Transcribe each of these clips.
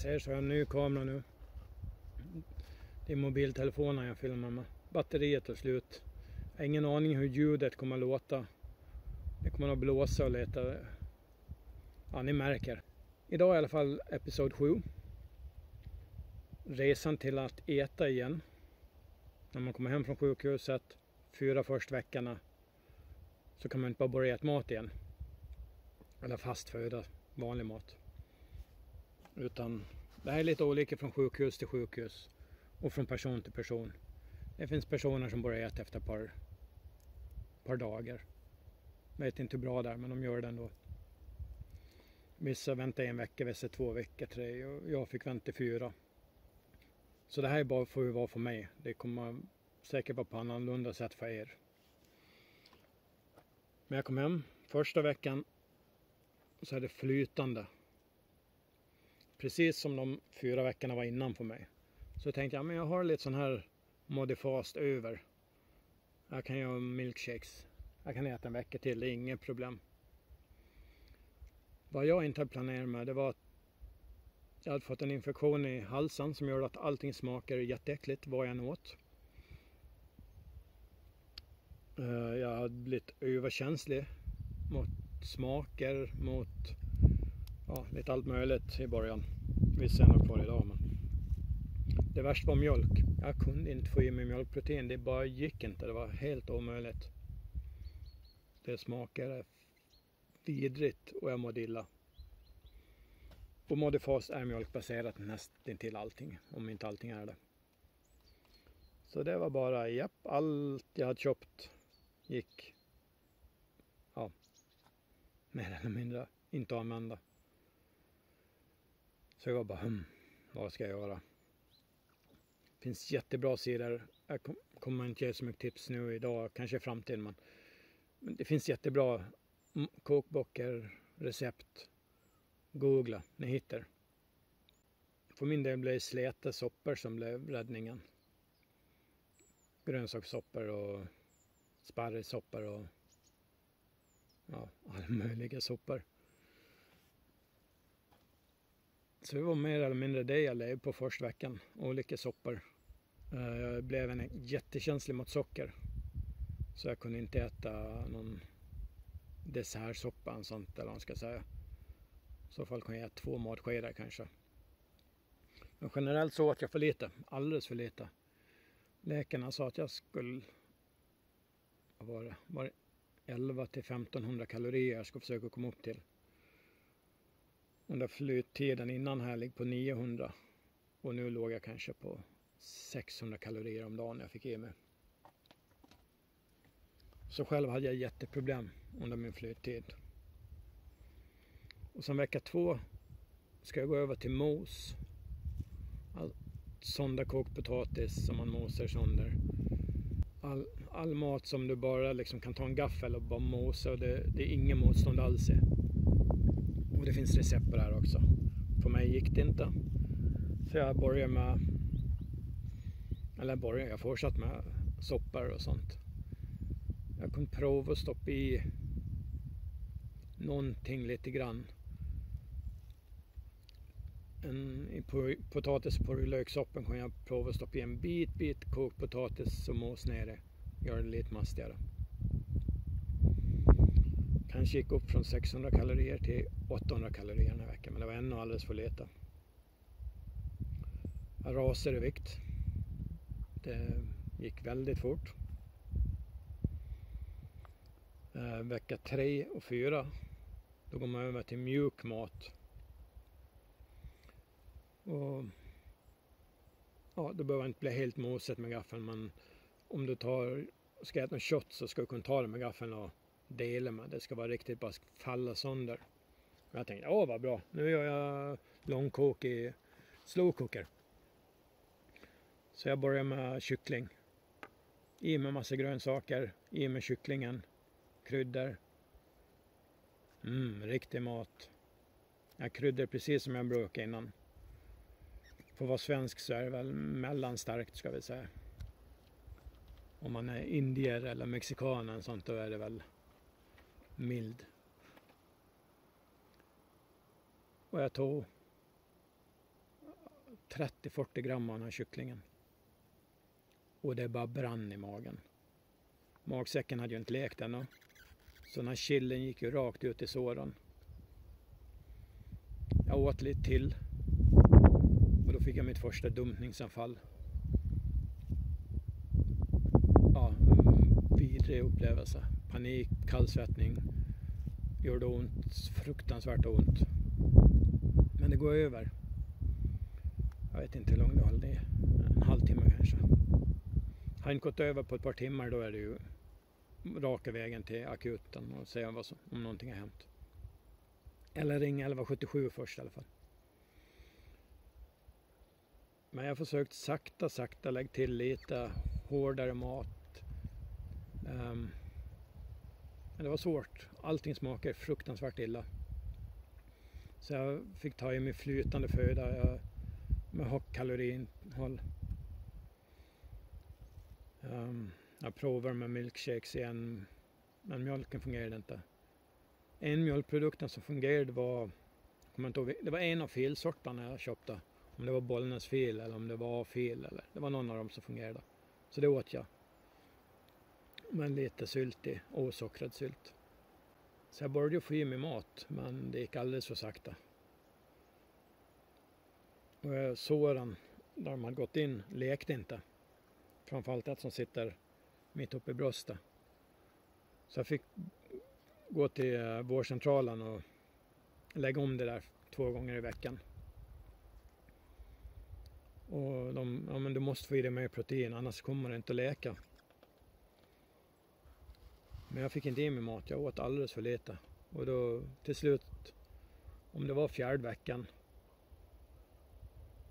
ser så har jag en ny kamera nu. Det är mobiltelefonen jag filmar med. Batteriet är slut. Jag har ingen aning hur ljudet kommer att låta. Det kommer att blåsa och leta. Ja, ni märker. Idag är i alla fall episod 7. Resan till att äta igen. När man kommer hem från sjukhuset 4 första veckorna så kan man inte bara börja äta mat igen. Eller fast föda, vanlig mat. Utan det här är lite olika från sjukhus till sjukhus. Och från person till person. Det finns personer som börjar äta efter ett par dagar. Jag vet inte hur bra det är, men de gör det ändå. Vissa väntar 1 vecka, vissa 2 veckor, 3. Och jag fick vänta 4. Så det här är bara för att vara för mig. Det kommer säkert vara på annorlunda sätt för er. Men jag kom hem första veckan. Så är det flytande. Precis som de 4 veckorna var innan för mig. Så tänkte jag, men jag har lite sån här modifast över. Jag kan göra milkshakes. Jag kan äta 1 vecka till, det är inget problem. Vad jag inte hade planerat med, det var att jag hade fått en infektion i halsen som gör att allting smakar jätteäckligt vad jag än åt. Jag hade blivit överkänslig mot smaker, mot lite allt möjligt i början. Vissa är nog kvar idag, men det värsta var mjölk. Jag kunde inte få i mig mjölkprotein, det bara gick inte, det var helt omöjligt. Det smakade vidrigt och jag mådde illa. Och Modifast är mjölkbaserat nästan till allting, om inte allting är det. Så det var bara, allt jag hade köpt gick, mer eller mindre inte att använda. Så jag var bara, vad ska jag göra? Det finns jättebra sidor. Jag kommer inte ge så mycket tips nu idag, kanske i framtiden. Men det finns jättebra kokböcker, recept. Googla, ni hittar. För min del blev släta soppor som blev räddningen. Grönsakssoppor och sparrisoppor och alla möjliga soppor. Så det var mer eller mindre det jag levde på första veckan. Olika soppor. Jag blev jättekänslig mot socker. Så jag kunde inte äta någon dessertsoppa och sånt, eller vad man ska säga. I så fall kan jag äta 2 matskedar kanske. Men generellt så åt jag för lite. Alldeles för lite. Läkarna sa att jag skulle var 11 till 1500 kalorier jag skulle försöka komma upp till. Under flyttiden innan här ligger på 900. Och nu låg jag kanske på 600 kalorier om dagen jag fick i mig. Så själv hade jag jätteproblem under min flyttid. Och som vecka 2 ska jag gå över till mos. Sonda kokpotatis som man mosar sönder. All mat som du bara liksom kan ta en gaffel och bara mosa. Och det är ingen motstånd alls i. Och det finns recept på det här också. För mig gick det inte. Så jag fortsatte med soppor och sånt. Jag kunde prova att stoppa i någonting lite grann. I potatis på löksoppen kan jag prova att stoppa i en bit kokt potatis och mos ner det. Gör det lite mastigare. Kanske gick upp från 600 kalorier till 800 kalorier den här veckan. Men det var ännu alldeles för lite. Jag rasade i vikt. Det gick väldigt fort. Vecka 3 och 4. Då går man över till mjuk mat. Och då behöver det inte bli helt moset med gaffeln. Men om du ska äta något kött så ska du kunna ta det med gaffeln och dela med. Det ska vara riktigt bara falla sönder. Och jag tänkte, vad bra. Nu gör jag långkok i slow cooker. Så jag börjar med kyckling. I med massa grönsaker. I med kycklingen. Kryddor. Riktig mat. Jag kryddar precis som jag brukar innan. För att vara svensk så är det väl mellanstarkt ska vi säga. Om man är indier eller mexikan och sånt då är det väl mild. Och jag tog 30-40 gram av den här kycklingen. Och det bara brann i magen. Magsäcken hade ju inte läkt ännu. Så den här chillen gick ju rakt ut i såren. Jag åt lite till. Och då fick jag mitt första dumpningsanfall. Ja, vidrig upplevelse. Panik, kallsvettning. Gjorde ont, fruktansvärt ont. Men det går över. Jag vet inte hur långt det håller. En halvtimme kanske. Har jag inte gått över på ett par timmar, då är det ju raka vägen till akuten och se om någonting har hänt. Eller ring 1177 först i alla fall. Men jag har försökt sakta lägga till lite hårdare mat. Men det var svårt. Allting smakar fruktansvärt illa. Så jag fick ta i mig flytande föda med högt kaloriinnehåll. Jag provar med milkshakes igen, men mjölken fungerade inte. En mjölkprodukten som fungerade det var en av filsortarna jag köpte. Om det var Bollnäsfil eller om det var A-fil, eller det var någon av dem som fungerade. Så det åt jag. Men lite syltig, osockrad sylt. Så jag började få i mig mat, men det gick alldeles för sakta. Och såren där de hade gått in lekte inte. Framförallt ett som sitter mitt uppe i bröstet. Så jag fick gå till vårdcentralen och lägga om det där 2 gånger i veckan. Och men du måste få i dig mer protein, annars kommer det inte att läka. Men jag fick inte i mig mat, jag åt alldeles för lite. Och då till slut, om det var 4:e veckan,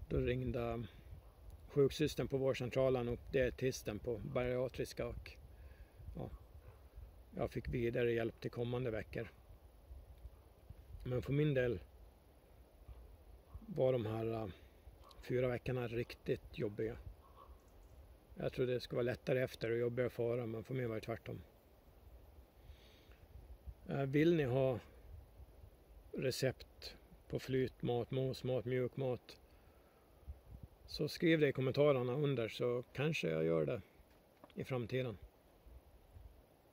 då ringde sjuksystern på vårdcentralen upp dietisten på bariatriska och jag fick vidare hjälp till kommande veckor. Men för min del var de här 4 veckorna riktigt jobbiga. Jag trodde det skulle vara lättare efter och jobbigare före, men för mig var det tvärtom. Vill ni ha recept på flytmat, mosmat, mjukmat, så skriv det i kommentarerna under, så kanske jag gör det i framtiden.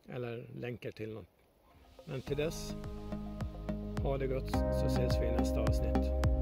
Eller länkar till något. Men till dess, ha det gott, så ses vi i nästa avsnitt.